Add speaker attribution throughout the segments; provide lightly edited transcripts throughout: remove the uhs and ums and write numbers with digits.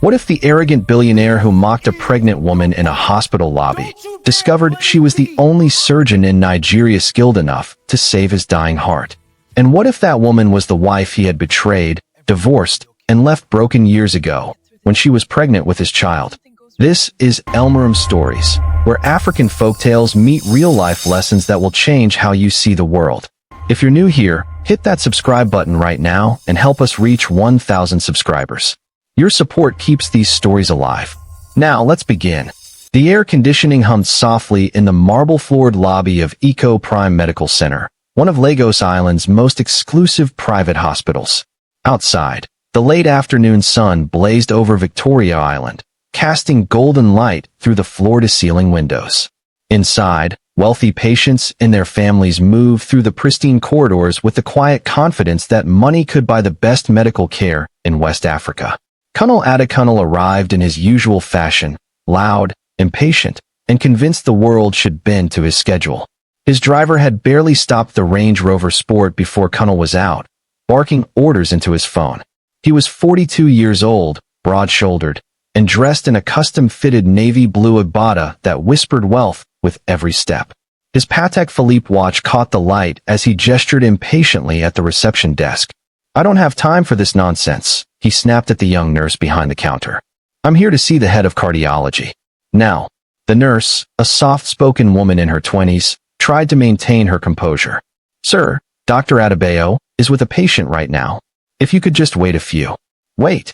Speaker 1: What if the arrogant billionaire who mocked a pregnant woman in a hospital lobby discovered she was the only surgeon in Nigeria skilled enough to save his dying heart? And what if that woman was the wife he had betrayed, divorced, and left broken years ago when she was pregnant with his child? This is Elmerum Stories, where African folktales meet real-life lessons that will change how you see the world. If you're new here, hit that subscribe button right now and help us reach 1,000 subscribers. Your support keeps these stories alive. Now, let's begin. The air conditioning hummed softly in the marble-floored lobby of Eco Prime Medical Center, one of Lagos Island's most exclusive private hospitals. Outside, the late afternoon sun blazed over Victoria Island, casting golden light through the floor-to-ceiling windows. Inside, wealthy patients and their families moved through the pristine corridors with the quiet confidence that money could buy the best medical care in West Africa. Kunle Adekunle arrived in his usual fashion, loud, impatient, and convinced the world should bend to his schedule. His driver had barely stopped the Range Rover Sport before Kunle was out, barking orders into his phone. He was 42 years old, broad-shouldered, and dressed in a custom-fitted navy blue agbada that whispered wealth with every step. His Patek Philippe watch caught the light as he gestured impatiently at the reception desk. "I don't have time for this nonsense," he snapped at the young nurse behind the counter. "I'm here to see the head of cardiology." Now, the nurse, a soft-spoken woman in her 20s, tried to maintain her composure. "Sir, Dr. Adebayo is with a patient right now. If you could just wait a few." "Wait."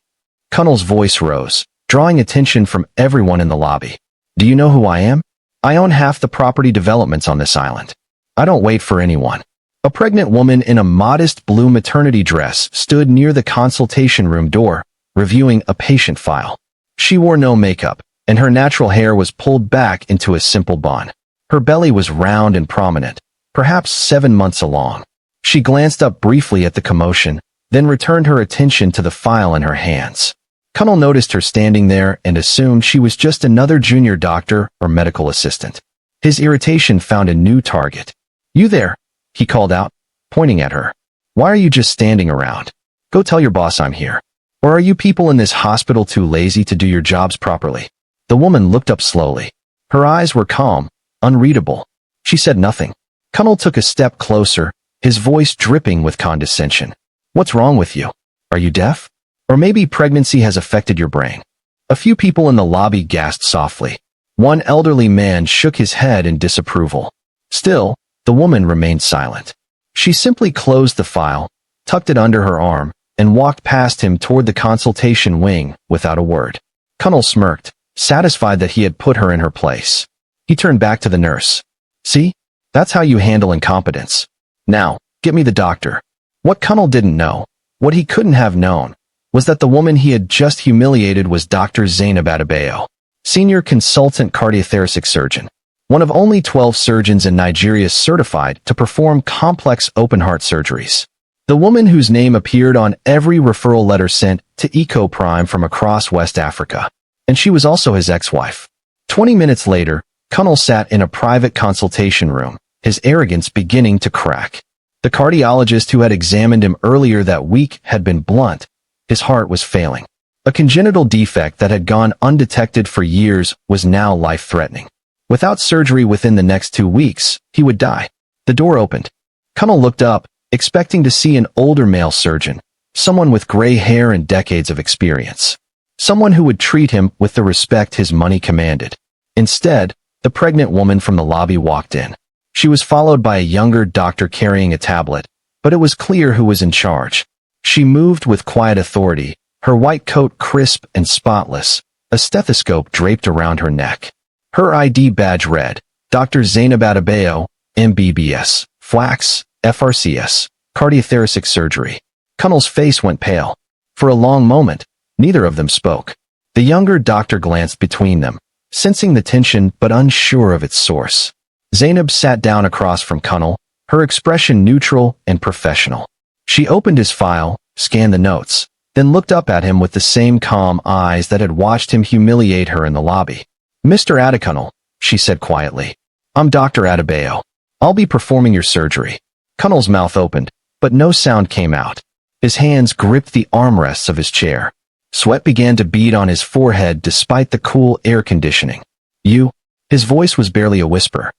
Speaker 1: Kunle's voice rose, drawing attention from everyone in the lobby. "Do you know who I am? I own half the property developments on this island. I don't wait for anyone." A pregnant woman in a modest blue maternity dress stood near the consultation room door, reviewing a patient file. She wore no makeup, and her natural hair was pulled back into a simple bun. Her belly was round and prominent, perhaps 7 months along. She glanced up briefly at the commotion, then returned her attention to the file in her hands. Kunle noticed her standing there and assumed she was just another junior doctor or medical assistant. His irritation found a new target. "You there?" he called out, pointing at her. "Why are you just standing around? Go tell your boss I'm here. Or are you people in this hospital too lazy to do your jobs properly?" The woman looked up slowly. Her eyes were calm, unreadable. She said nothing. Kunle took a step closer, his voice dripping with condescension. "What's wrong with you? Are you deaf? Or maybe pregnancy has affected your brain?" A few people in the lobby gasped softly. One elderly man shook his head in disapproval. Still, the woman remained silent. She simply closed the file, tucked it under her arm, and walked past him toward the consultation wing without a word. Kunle smirked, satisfied that he had put her in her place. He turned back to the nurse. "See? That's how you handle incompetence. Now, get me the doctor." What Kunle didn't know, what he couldn't have known, was that the woman he had just humiliated was Dr. Zainab Adebayo, senior consultant cardiothoracic surgeon. One of only 12 surgeons in Nigeria certified to perform complex open-heart surgeries. The woman whose name appeared on every referral letter sent to Eco Prime from across West Africa. And she was also his ex-wife. 20 minutes later, Kunle sat in a private consultation room, his arrogance beginning to crack. The cardiologist who had examined him earlier that week had been blunt. His heart was failing. A congenital defect that had gone undetected for years was now life-threatening. Without surgery within the next 2 weeks, he would die. The door opened. Kunle looked up, expecting to see an older male surgeon, someone with gray hair and decades of experience. Someone who would treat him with the respect his money commanded. Instead, the pregnant woman from the lobby walked in. She was followed by a younger doctor carrying a tablet, but it was clear who was in charge. She moved with quiet authority, her white coat crisp and spotless, a stethoscope draped around her neck. Her ID badge read, Dr. Zainab Adebayo, MBBS, Flax, FRCS, cardiothoracic surgery. Kunle's face went pale. For a long moment, neither of them spoke. The younger doctor glanced between them, sensing the tension but unsure of its source. Zainab sat down across from Kunle, her expression neutral and professional. She opened his file, scanned the notes, then looked up at him with the same calm eyes that had watched him humiliate her in the lobby. "Mr. Adekunle," she said quietly, "I'm Dr. Adebayo. I'll be performing your surgery." Kunle's mouth opened, but no sound came out. His hands gripped the armrests of his chair. Sweat began to bead on his forehead despite the cool air conditioning. You? His voice was barely a whisper.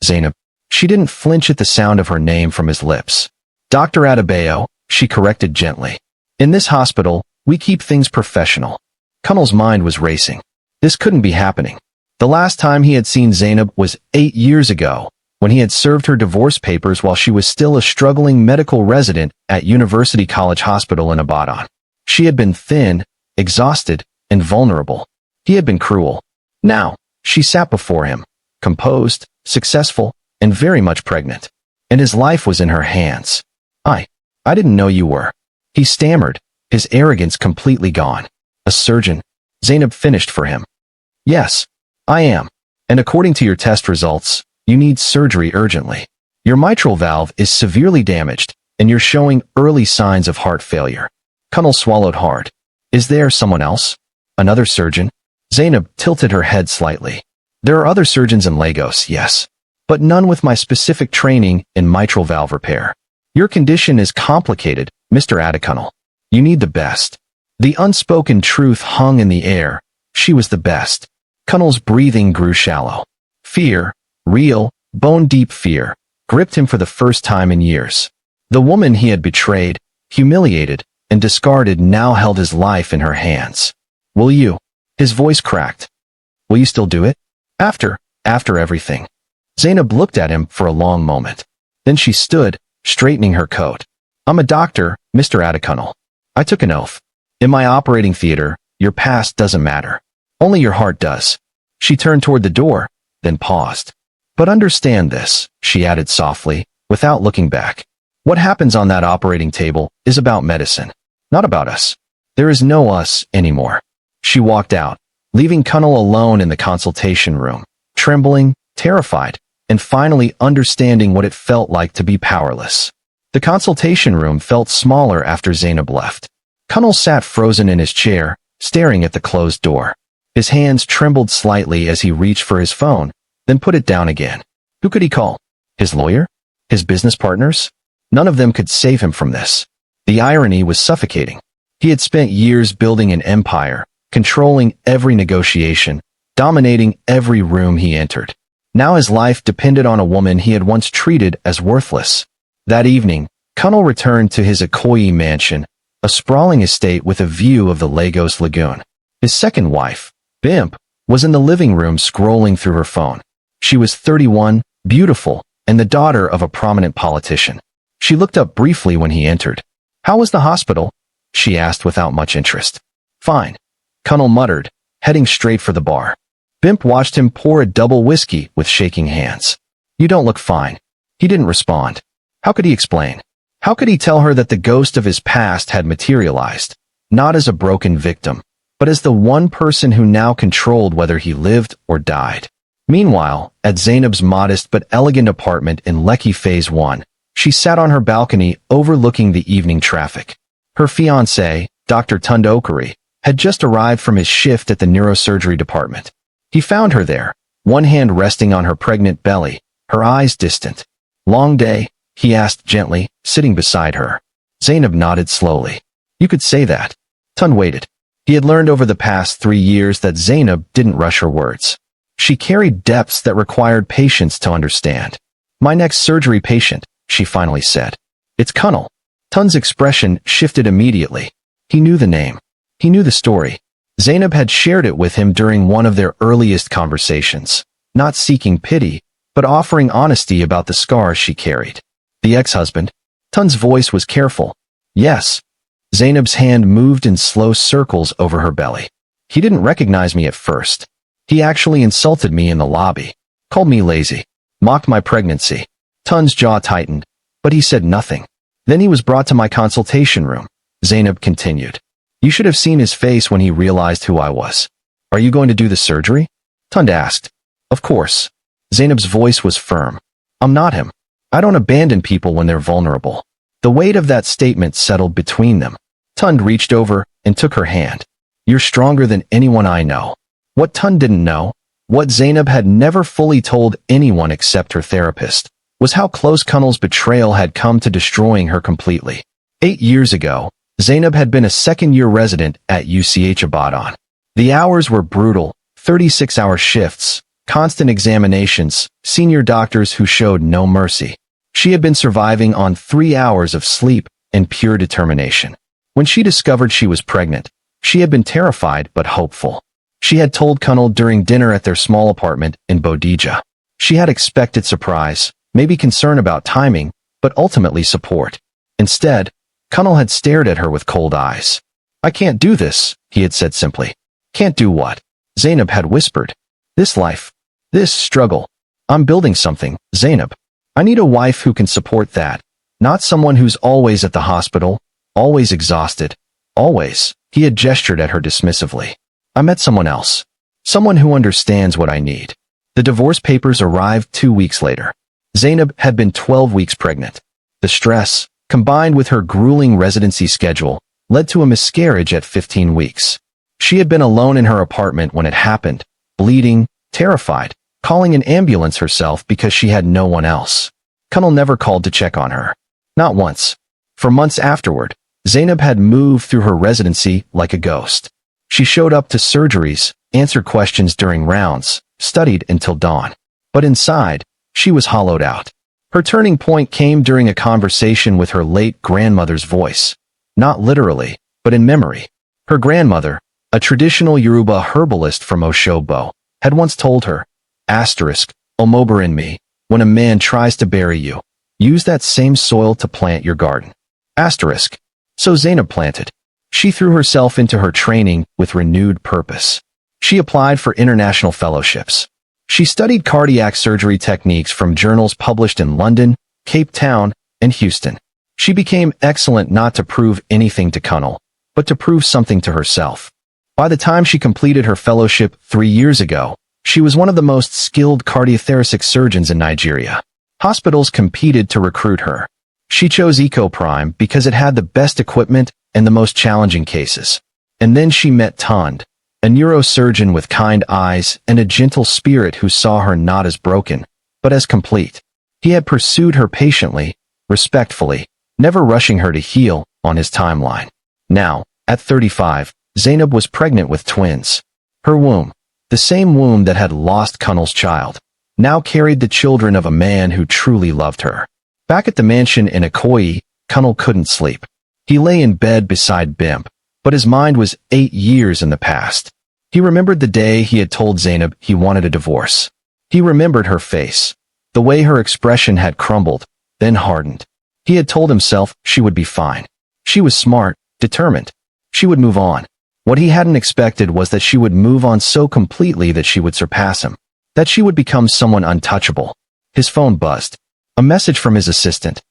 Speaker 1: Zainab. She didn't flinch at the sound of her name from his lips. Dr. Adebayo, she corrected gently. In this hospital, we keep things professional. Kunle's mind was racing. This couldn't be happening. The last time he had seen Zainab was 8 years ago, when he had served her divorce papers while she was still a struggling medical resident at University College Hospital in Ibadan. She had been thin, exhausted, and vulnerable. He had been cruel. Now, she sat before him, composed, successful, and very much pregnant. And his life was in her hands. I didn't know you were. He stammered, his arrogance completely gone. A surgeon? Zainab finished for him. Yes, I am. And according to your test results, you need surgery urgently. Your mitral valve is severely damaged, and you're showing early signs of heart failure. Kunle swallowed hard. Is there someone else? Another surgeon? Zainab tilted her head slightly. There are other surgeons in Lagos, yes. But none with my specific training in mitral valve repair. Your condition is complicated, Mr. Adekunle. You need the best. The unspoken truth hung in the air. She was the best. Kunle's breathing grew shallow. Fear, real, bone-deep fear, gripped him for the first time in years. The woman he had betrayed, humiliated, and discarded now held his life in her hands. Will you? His voice cracked. Will you still do it? After everything. Zainab looked at him for a long moment. Then she stood, straightening her coat. I'm a doctor, Mr. Adekunle. I took an oath. In my operating theater, your past doesn't matter. Only your heart does. She turned toward the door, then paused. But understand this, she added softly, without looking back. What happens on that operating table is about medicine, not about us. There is no us anymore. She walked out, leaving Kunle alone in the consultation room, trembling, terrified, and finally understanding what it felt like to be powerless. The consultation room felt smaller after Zainab left. Kunle sat frozen in his chair, staring at the closed door. His hands trembled slightly as he reached for his phone, then put it down again. Who could he call? His lawyer? His business partners? None of them could save him from this. The irony was suffocating. He had spent years building an empire, controlling every negotiation, dominating every room he entered. Now his life depended on a woman he had once treated as worthless. That evening, Kunle returned to his Ikoyi mansion, a sprawling estate with a view of the Lagos Lagoon. His second wife, Bimp, was in the living room scrolling through her phone. She was 31, beautiful, and the daughter of a prominent politician. She looked up briefly when he entered. How was the hospital? She asked without much interest. Fine, Kunle muttered, heading straight for the bar. Bimp watched him pour a double whiskey with shaking hands. You don't look fine. He didn't respond. How could he explain? How could he tell her that the ghost of his past had materialized, not as a broken victim, but as the one person who now controlled whether he lived or died? Meanwhile, at Zainab's modest but elegant apartment in Lekki Phase 1, she sat on her balcony overlooking the evening traffic. Her fiancé, Dr. Tunde Okere, had just arrived from his shift at the neurosurgery department. He found her there, one hand resting on her pregnant belly, her eyes distant. Long day? He asked gently, sitting beside her. Zainab nodded slowly. You could say that. Tunde waited. He had learned over the past 3 years that Zainab didn't rush her words. She carried depths that required patience to understand. My next surgery patient, she finally said. It's Kunle. Tunde's expression shifted immediately. He knew the name. He knew the story. Zainab had shared it with him during one of their earliest conversations, not seeking pity, but offering honesty about the scars she carried. The ex-husband? Tunde's voice was careful. Yes. Zainab's hand moved in slow circles over her belly. He didn't recognize me at first. He actually insulted me in the lobby, called me lazy, mocked my pregnancy. Tunde's jaw tightened, but he said nothing. Then he was brought to my consultation room. Zainab continued. You should have seen his face when he realized who I was. Are you going to do the surgery? Tunde asked. Of course. Zainab's voice was firm. I'm not him. I don't abandon people when they're vulnerable. The weight of that statement settled between them. Tunde reached over and took her hand. You're stronger than anyone I know. What Tunde didn't know, what Zainab had never fully told anyone except her therapist, was how close Kunle's betrayal had come to destroying her completely. 8 years ago, Zainab had been a second-year resident at UCH Abadan. The hours were brutal, 36-hour shifts, constant examinations, senior doctors who showed no mercy. She had been surviving on 3 hours of sleep and pure determination. When she discovered she was pregnant, she had been terrified but hopeful. She had told Kunle during dinner at their small apartment in Bodija. She had expected surprise, maybe concern about timing, but ultimately support. Instead, Kunle had stared at her with cold eyes. "I can't do this," he had said simply. "Can't do what?" Zainab had whispered. "This life. This struggle. I'm building something, Zainab. I need a wife who can support that. Not someone who's always at the hospital, always exhausted, always." He had gestured at her dismissively. "I met someone else. Someone who understands what I need." The divorce papers arrived 2 weeks later. Zainab had been 12 weeks pregnant. The stress, combined with her grueling residency schedule, led to a miscarriage at 15 weeks. She had been alone in her apartment when it happened, bleeding, terrified, calling an ambulance herself because she had no one else. Kunle never called to check on her. Not once. For months afterward, Zainab had moved through her residency like a ghost. She showed up to surgeries, answered questions during rounds, studied until dawn. But inside, she was hollowed out. Her turning point came during a conversation with her late grandmother's voice. Not literally, but in memory. Her grandmother, a traditional Yoruba herbalist from Oshogbo, had once told her, "Omober in me, when a man tries to bury you, use that same soil to plant your garden." So Zainab planted. She threw herself into her training with renewed purpose. She applied for international fellowships. She studied cardiac surgery techniques from journals published in London, Cape Town, and Houston. She became excellent not to prove anything to Kunle, but to prove something to herself. By the time she completed her fellowship 3 years ago, she was one of the most skilled cardiothoracic surgeons in Nigeria. Hospitals competed to recruit her. She chose EcoPrime because it had the best equipment and the most challenging cases. And then she met Tond, a neurosurgeon with kind eyes and a gentle spirit who saw her not as broken, but as complete. He had pursued her patiently, respectfully, never rushing her to heal on his timeline. Now, at 35, Zainab was pregnant with twins. Her womb, the same womb that had lost Kunle's child, now carried the children of a man who truly loved her. Back at the mansion in Ikoyi, Kunle couldn't sleep. He lay in bed beside Bimp, but his mind was 8 years in the past. He remembered the day he had told Zainab he wanted a divorce. He remembered her face, the way her expression had crumbled, then hardened. He had told himself she would be fine. She was smart, determined. She would move on. What he hadn't expected was that she would move on so completely that she would surpass him, that she would become someone untouchable. His phone buzzed. A message from his assistant.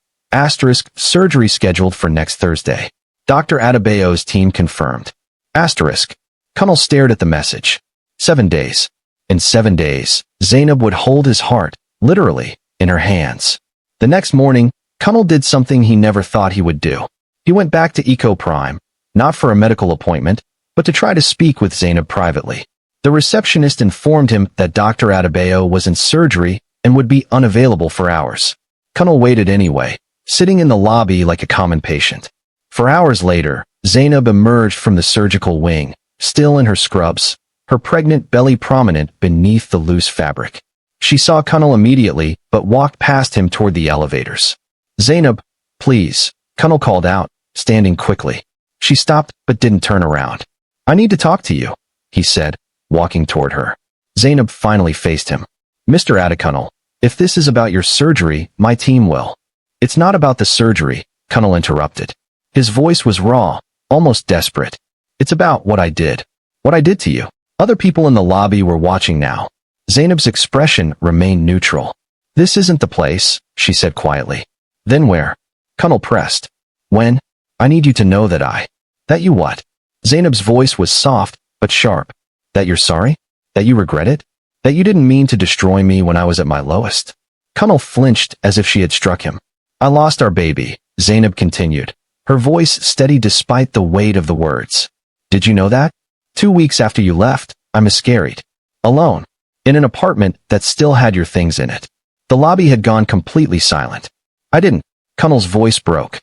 Speaker 1: Surgery scheduled for next Thursday. Dr. Adebayo's team confirmed. Kunle stared at the message. 7 days. In 7 days, Zainab would hold his heart, literally, in her hands. The next morning, Kunle did something he never thought he would do. He went back to EcoPrime, not for a medical appointment, but to try to speak with Zainab privately. The receptionist informed him that Dr. Adebayo was in surgery and would be unavailable for hours. Kunle waited anyway, sitting in the lobby like a common patient. For hours later, Zainab emerged from the surgical wing, still in her scrubs, her pregnant belly prominent beneath the loose fabric. She saw Kunle immediately, but walked past him toward the elevators. "Zainab, please," Kunle called out, standing quickly. She stopped but didn't turn around. "I need to talk to you," he said, walking toward her. Zainab finally faced him. "Mr. Adekunle, if this is about your surgery, my team will." "It's not about the surgery," Kunle interrupted. His voice was raw, almost desperate. "It's about what I did. What I did to you." Other people in the lobby were watching now. Zainab's expression remained neutral. "This isn't the place," she said quietly. "Then where?" Kunle pressed. "When? I need you to know that you what?" Zainab's voice was soft, but sharp. "That you're sorry? That you regret it? That you didn't mean to destroy me when I was at my lowest?" Kunle flinched as if she had struck him. "I lost our baby," Zainab continued, her voice steady despite the weight of the words. "Did you know that? 2 weeks after you left, I miscarried. Alone. In an apartment that still had your things in it." The lobby had gone completely silent. "I didn't." Kunle's voice broke.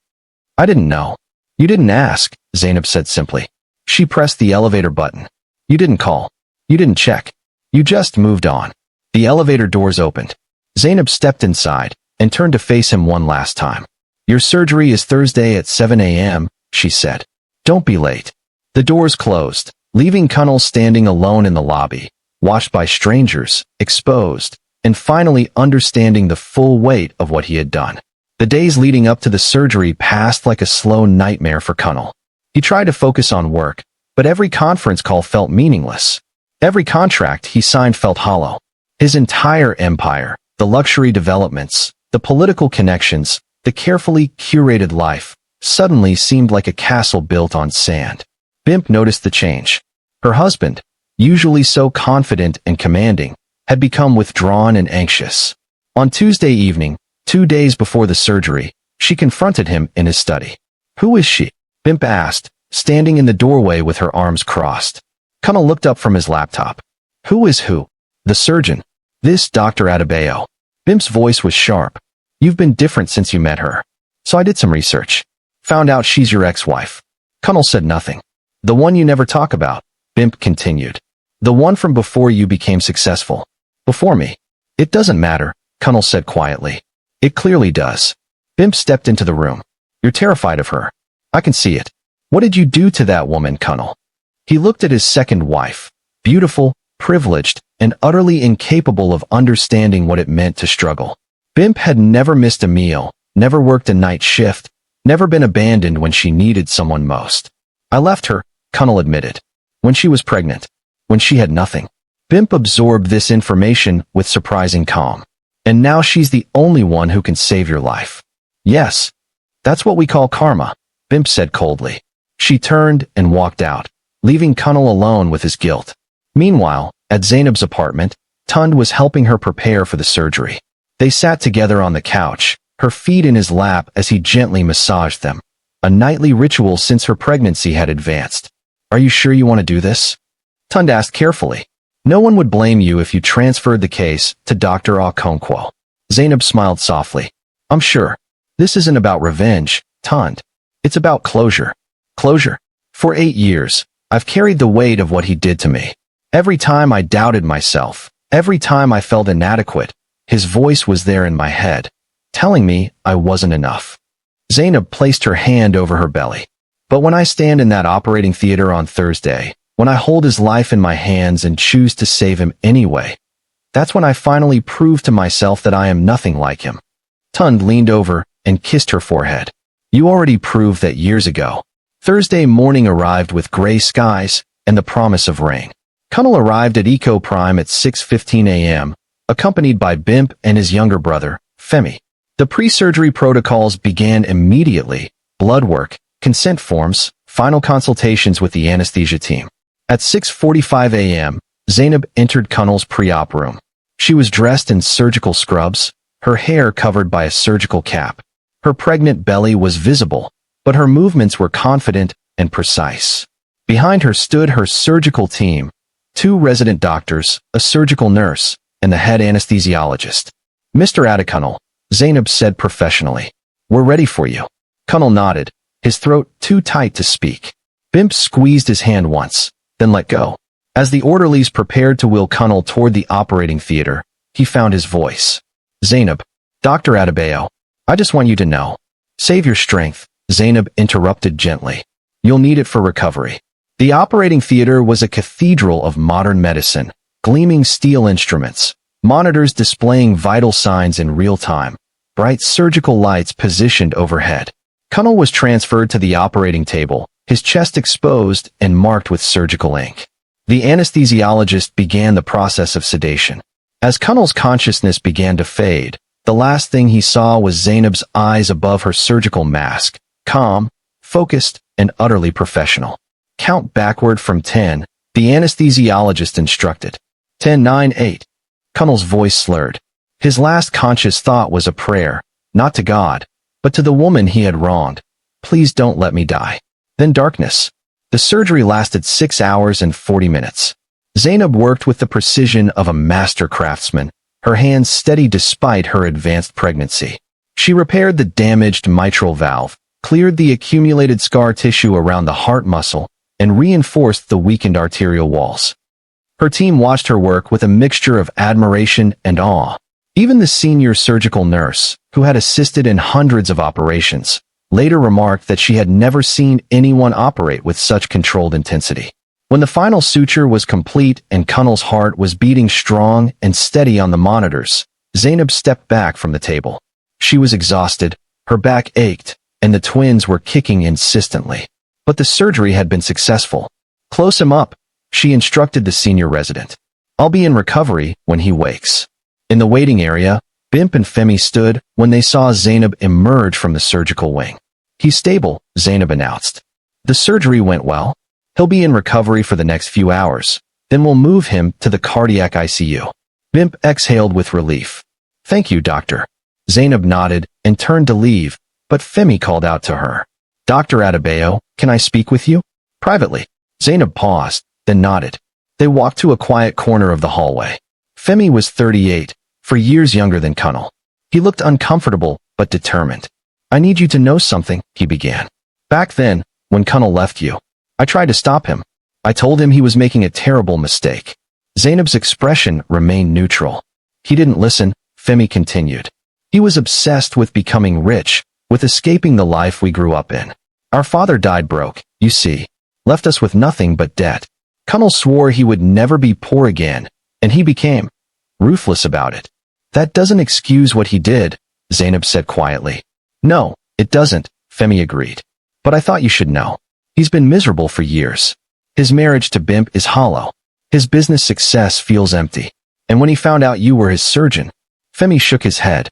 Speaker 1: "I didn't know." You didn't ask, Zainab said simply. She pressed the elevator button. You didn't call. You didn't check. You just moved on. The elevator doors opened. Zainab stepped inside and turned to face him one last time. Your surgery is Thursday at 7 a.m., she said. Don't be late. The doors closed, leaving Kunle standing alone in the lobby, watched by strangers, exposed, and finally understanding the full weight of what he had done. The days leading up to the surgery passed like a slow nightmare for Kunle. He tried to focus on work, but every conference call felt meaningless. Every contract he signed felt hollow. His entire empire, the luxury developments, the political connections, the carefully curated life, suddenly seemed like a castle built on sand. Bimp noticed the change. Her husband, usually so confident and commanding, had become withdrawn and anxious. On Tuesday evening, 2 days before the surgery, she confronted him in his study. Who is she? Bimp asked, standing in the doorway with her arms crossed. Kunle looked up from his laptop. Who is who? The surgeon. This Dr. Adebayo. Bimp's voice was sharp. You've been different since you met her. So I did some research. Found out she's your ex-wife. Kunle said nothing. The one you never talk about, Bimp continued. The one from before you became successful. Before me. It doesn't matter, Kunle said quietly. It clearly does. Bimp stepped into the room. You're terrified of her. I can see it. What did you do to that woman, Kunle? He looked at his second wife, beautiful, privileged, and utterly incapable of understanding what it meant to struggle. Bimp had never missed a meal, never worked a night shift, never been abandoned when she needed someone most. I left her, Kunle admitted. When she was pregnant. When she had nothing. Bimp absorbed this information with surprising calm. And now she's the only one who can save your life. Yes. That's what we call karma, Bimp said coldly. She turned and walked out, leaving Kunle alone with his guilt. Meanwhile, at Zainab's apartment, Tund was helping her prepare for the surgery. They sat together on the couch, her feet in his lap as he gently massaged them. A nightly ritual since her pregnancy had advanced. Are you sure you want to do this? Tund asked carefully. No one would blame you if you transferred the case to Dr. Adekunle. Zainab smiled softly. I'm sure. This isn't about revenge, Tund. It's about closure. Closure. For 8 years, I've carried the weight of what he did to me. Every time I doubted myself, every time I felt inadequate, his voice was there in my head, telling me I wasn't enough. Zainab placed her hand over her belly. But when I stand in that operating theater on Thursday, when I hold his life in my hands and choose to save him anyway, that's when I finally prove to myself that I am nothing like him. Tund leaned over and kissed her forehead. You already proved that years ago. Thursday morning arrived with gray skies and the promise of rain. Kunle arrived at Eco Prime at 6:15 a.m., accompanied by Bimp and his younger brother, Femi. The pre-surgery protocols began immediately: blood work, consent forms, final consultations with the anesthesia team. At 6:45 a.m., Zainab entered Kunle's pre-op room. She was dressed in surgical scrubs, her hair covered by a surgical cap. Her pregnant belly was visible, but her movements were confident and precise. Behind her stood her surgical team, 2 resident doctors, a surgical nurse, and the head anesthesiologist. Mr. Adekunle, Zainab said professionally. We're ready for you. Kunle nodded, his throat too tight to speak. Bimp squeezed his hand once, then let go. As the orderlies prepared to wheel Kunle toward the operating theater, he found his voice. Zainab, Dr. Adebayo, I just want you to know. Save your strength, Zainab interrupted gently. You'll need it for recovery. The operating theater was a cathedral of modern medicine, gleaming steel instruments, monitors displaying vital signs in real time, bright surgical lights positioned overhead. Kunle was transferred to the operating table, his chest exposed and marked with surgical ink. The anesthesiologist began the process of sedation. As Kunle's consciousness began to fade, the last thing he saw was Zainab's eyes above her surgical mask, calm, focused, and utterly professional. Count backward from 10, the anesthesiologist instructed. 10, 9, 8. Kunle's voice slurred. His last conscious thought was a prayer, not to God, but to the woman he had wronged. Please don't let me die. Then darkness. The surgery lasted 6 hours and 40 minutes. Zainab worked with the precision of a master craftsman, her hands steady despite her advanced pregnancy. She repaired the damaged mitral valve, cleared the accumulated scar tissue around the heart muscle, and reinforced the weakened arterial walls. Her team watched her work with a mixture of admiration and awe. Even the senior surgical nurse, who had assisted in hundreds of operations, later remarked that she had never seen anyone operate with such controlled intensity. When the final suture was complete and Kunle's heart was beating strong and steady on the monitors, Zainab stepped back from the table. She was exhausted, her back ached, and the twins were kicking insistently. But the surgery had been successful. "Close him up," she instructed the senior resident. "I'll be in recovery when he wakes." In the waiting area, Bimp and Femi stood when they saw Zainab emerge from the surgical wing. "He's stable," Zainab announced. "The surgery went well. He'll be in recovery for the next few hours. Then we'll move him to the cardiac ICU." Bimp exhaled with relief. "Thank you, doctor." Zainab nodded and turned to leave, but Femi called out to her. "Dr. Adebayo, can I speak with you?" "Privately." Zainab paused, then nodded. They walked to a quiet corner of the hallway. Femi was 38, 4 years younger than Kunle. He looked uncomfortable, but determined. "I need you to know something," he began. "Back then, when Kunle left you, I tried to stop him. I told him he was making a terrible mistake." Zainab's expression remained neutral. "He didn't listen," Femi continued. "He was obsessed with becoming rich, with escaping the life we grew up in. Our father died broke, you see, left us with nothing but debt. Kunle swore he would never be poor again, and he became ruthless about it." "That doesn't excuse what he did," Zainab said quietly. "No, it doesn't," Femi agreed. "But I thought you should know. He's been miserable for years. His marriage to Bimp is hollow. His business success feels empty. And when he found out you were his surgeon," Femi shook his head.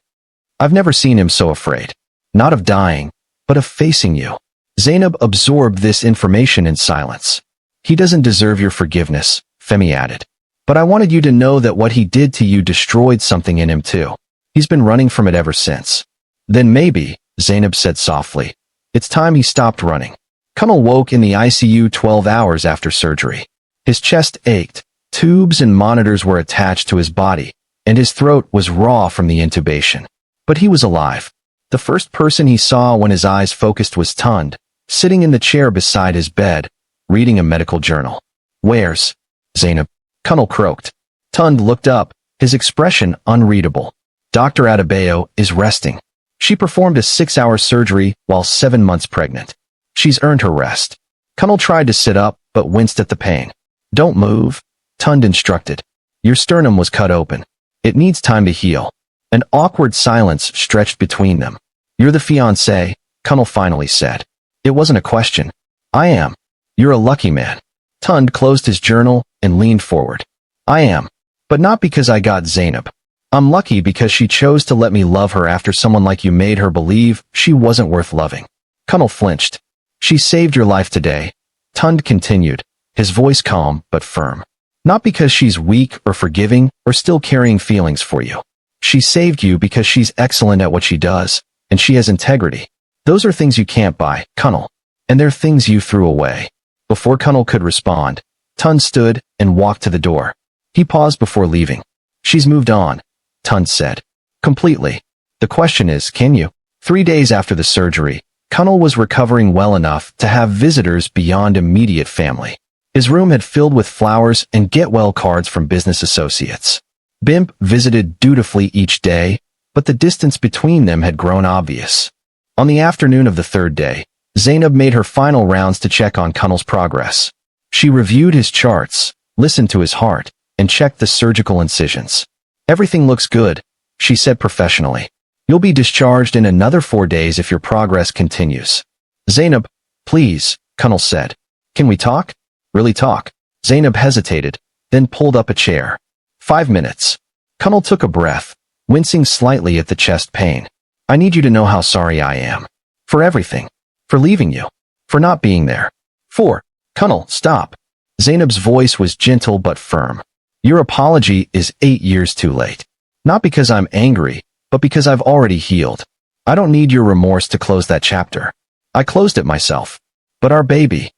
Speaker 1: "I've never seen him so afraid. Not of dying, but of facing you." Zainab absorbed this information in silence. "He doesn't deserve your forgiveness," Femi added. "But I wanted you to know that what he did to you destroyed something in him too. He's been running from it ever since." "Then maybe," Zainab said softly, "it's time he stopped running." Kunle woke in the ICU 12 hours after surgery. His chest ached, tubes and monitors were attached to his body, and his throat was raw from the intubation. But he was alive. The first person he saw when his eyes focused was Tund, sitting in the chair beside his bed, reading a medical journal. "Where's Zainab?" Kunle croaked. Tund looked up, his expression unreadable. "Dr. Adebayo is resting. She performed a 6-hour surgery while 7 months pregnant. She's earned her rest." Kunle tried to sit up, but winced at the pain. "Don't move," Tund instructed. "Your sternum was cut open. It needs time to heal." An awkward silence stretched between them. "You're the fiancé," Kunle finally said. It wasn't a question. "I am." "You're a lucky man." Tund closed his journal and leaned forward. "I am. But not because I got Zainab. I'm lucky because she chose to let me love her after someone like you made her believe she wasn't worth loving." Kunle flinched. "She saved your life today," Tund continued, his voice calm but firm. "Not because she's weak or forgiving or still carrying feelings for you. She saved you because she's excellent at what she does, and she has integrity. Those are things you can't buy, Kunle, and they're things you threw away." Before Kunle could respond, Tund stood and walked to the door. He paused before leaving. "She's moved on," Tund said. "Completely. The question is, can you?" 3 days after the surgery, Kunle was recovering well enough to have visitors beyond immediate family. His room had filled with flowers and get-well cards from business associates. Bimp visited dutifully each day, but the distance between them had grown obvious. On the afternoon of the 3rd day, Zainab made her final rounds to check on Kunle's progress. She reviewed his charts, listened to his heart, and checked the surgical incisions. "Everything looks good," she said professionally. "You'll be discharged in another 4 days if your progress continues." "Zainab, please," Kunle said. "Can we talk?" "Really talk?" Zainab hesitated, then pulled up a chair. 5 minutes. Kunle took a breath, wincing slightly at the chest pain. "I need you to know how sorry I am. For everything. For leaving you. For not being there. For..." "Kunle, stop." Zainab's voice was gentle but firm. "Your apology is 8 years too late. Not because I'm angry, but because I've already healed. I don't need your remorse to close that chapter. I closed it myself. But our baby,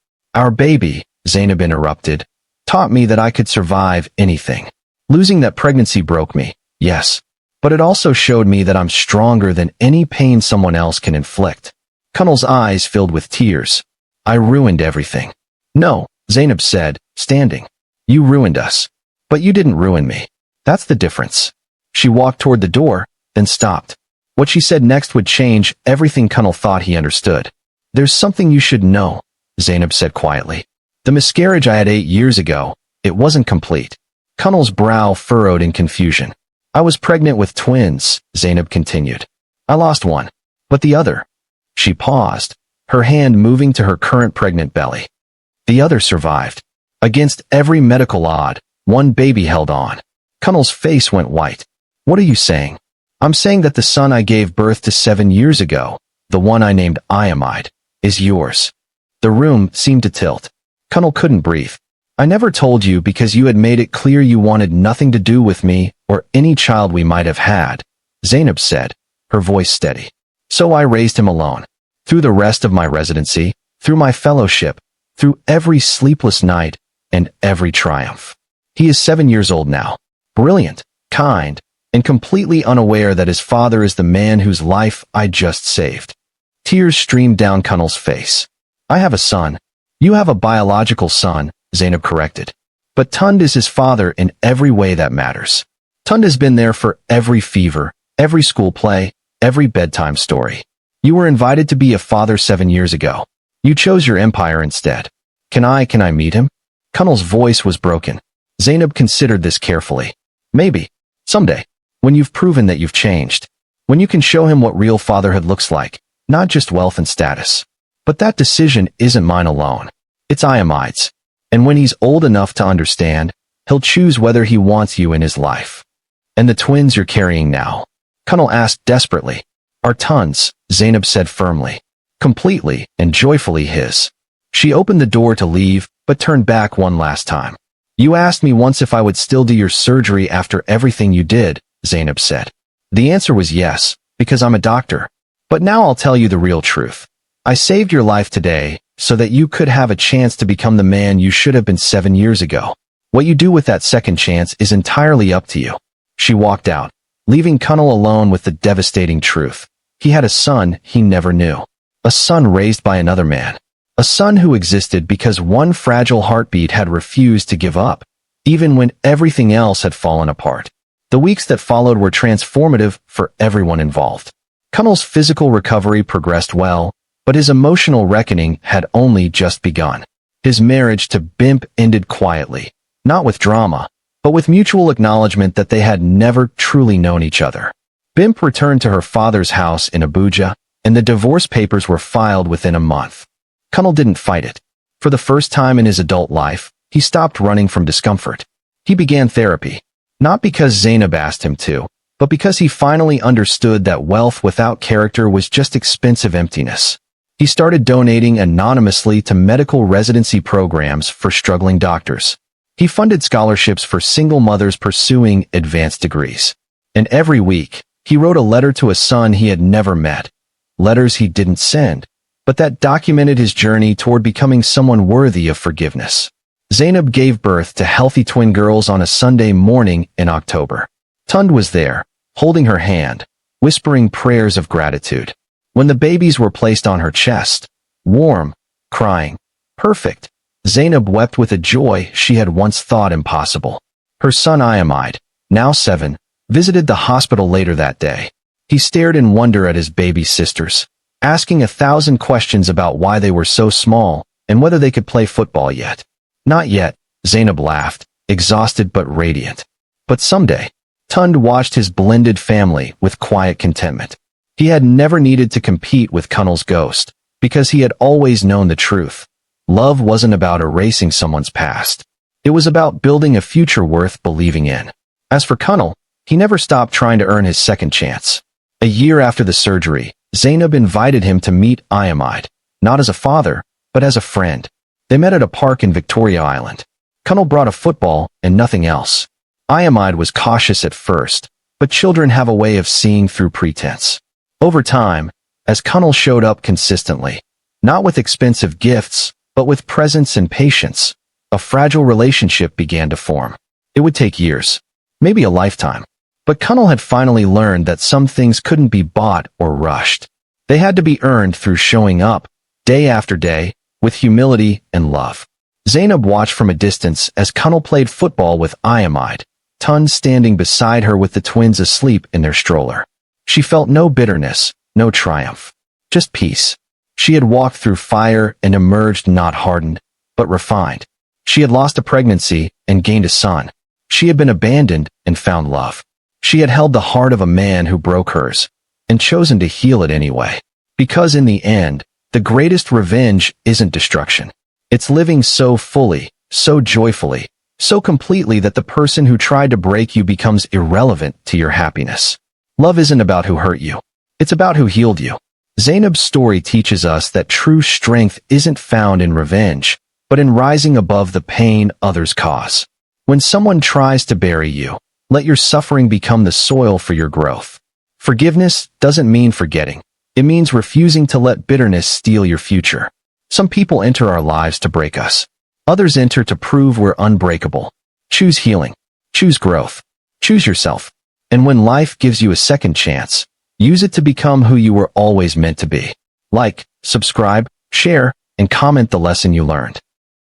Speaker 1: Zainab interrupted, taught me that I could survive anything. Losing that pregnancy broke me, yes. But it also showed me that I'm stronger than any pain someone else can inflict. Kunle's eyes filled with tears. I ruined everything. No, Zainab said, standing. You ruined us. But you didn't ruin me. That's the difference. She walked toward the door, then stopped. What she said next would change everything Kunle thought he understood. There's something you should know, Zainab said quietly. The miscarriage I had 8 years ago, it wasn't complete. Kunle's brow furrowed in confusion. I was pregnant with twins, Zainab continued. I lost one. But the other? She paused, her hand moving to her current pregnant belly. The other survived. Against every medical odd, one baby held on. Kunle's face went white. What are you saying? I'm saying that the son I gave birth to 7 years ago, the one I named Iamide, is yours. The room seemed to tilt. Kunle couldn't breathe. I never told you because you had made it clear you wanted nothing to do with me or any child we might have had, Zainab said, her voice steady. So I raised him alone. Through the rest of my residency, through my fellowship, through every sleepless night, and every triumph. He is 7 years old now. Brilliant, kind, and completely unaware that his father is the man whose life I just saved. Tears streamed down Kunle's face. I have a son. You have a biological son, Zainab corrected. But Tund is his father in every way that matters. Tund has been there for every fever, every school play, every bedtime story. You were invited to be a father 7 years ago. You chose your empire instead. Can I meet him? Kunle's voice was broken. Zainab considered this carefully. Maybe. Someday. When you've proven that you've changed. When you can show him what real fatherhood looks like, not just wealth and status. But that decision isn't mine alone. It's Iamide's. And when he's old enough to understand, he'll choose whether he wants you in his life. And the twins you're carrying now? Kunle asked desperately. Are Tund's, Zainab said firmly. Completely and joyfully his. She opened the door to leave, but turned back one last time. You asked me once if I would still do your surgery after everything you did, Zainab said. The answer was yes, because I'm a doctor. But now I'll tell you the real truth. I saved your life today so that you could have a chance to become the man you should have been 7 years ago. What you do with that second chance is entirely up to you. She walked out, leaving Kunle alone with the devastating truth. He had a son he never knew. A son raised by another man. A son who existed because one fragile heartbeat had refused to give up, even when everything else had fallen apart. The weeks that followed were transformative for everyone involved. Kunle's physical recovery progressed well, but his emotional reckoning had only just begun. His marriage to Bimp ended quietly, not with drama, but with mutual acknowledgement that they had never truly known each other. Bimp returned to her father's house in Abuja, and the divorce papers were filed within a month. Kunle didn't fight it. For the first time in his adult life, he stopped running from discomfort. He began therapy, not because Zainab asked him to, but because he finally understood that wealth without character was just expensive emptiness. He started donating anonymously to medical residency programs for struggling doctors. He funded scholarships for single mothers pursuing advanced degrees. And every week, he wrote a letter to a son he had never met. Letters he didn't send, but that documented his journey toward becoming someone worthy of forgiveness. Zainab gave birth to healthy twin girls on a Sunday morning in October. Tund was there, holding her hand, whispering prayers of gratitude. When the babies were placed on her chest, warm, crying, perfect, Zainab wept with a joy she had once thought impossible. Her son Iamide, now 7, visited the hospital later that day. He stared in wonder at his baby sisters, asking 1,000 questions about why they were so small and whether they could play football yet. Not yet, Zainab laughed, exhausted but radiant. But someday. Tund watched his blended family with quiet contentment. He had never needed to compete with Kunle's ghost, because he had always known the truth. Love wasn't about erasing someone's past. It was about building a future worth believing in. As for Kunle, he never stopped trying to earn his second chance. A year after the surgery, Zainab invited him to meet Iamide, not as a father, but as a friend. They met at a park in Victoria Island. Kunle brought a football and nothing else. Iamide was cautious at first, but children have a way of seeing through pretense. Over time, as Kunle showed up consistently, not with expensive gifts, but with presence and patience, a fragile relationship began to form. It would take years, maybe a lifetime. But Kunle had finally learned that some things couldn't be bought or rushed. They had to be earned through showing up, day after day, with humility and love. Zainab watched from a distance as Kunle played football with Ayamide, Tun standing beside her with the twins asleep in their stroller. She felt no bitterness, no triumph, just peace. She had walked through fire and emerged not hardened, but refined. She had lost a pregnancy and gained a son. She had been abandoned and found love. She had held the heart of a man who broke hers, and chosen to heal it anyway. Because in the end, the greatest revenge isn't destruction. It's living so fully, so joyfully, so completely that the person who tried to break you becomes irrelevant to your happiness. Love isn't about who hurt you. It's about who healed you. Zainab's story teaches us that true strength isn't found in revenge, but in rising above the pain others cause. When someone tries to bury you, let your suffering become the soil for your growth. Forgiveness doesn't mean forgetting. It means refusing to let bitterness steal your future. Some people enter our lives to break us. Others enter to prove we're unbreakable. Choose healing. Choose growth. Choose yourself. And when life gives you a second chance, use it to become who you were always meant to be. Like, subscribe, share, and comment the lesson you learned.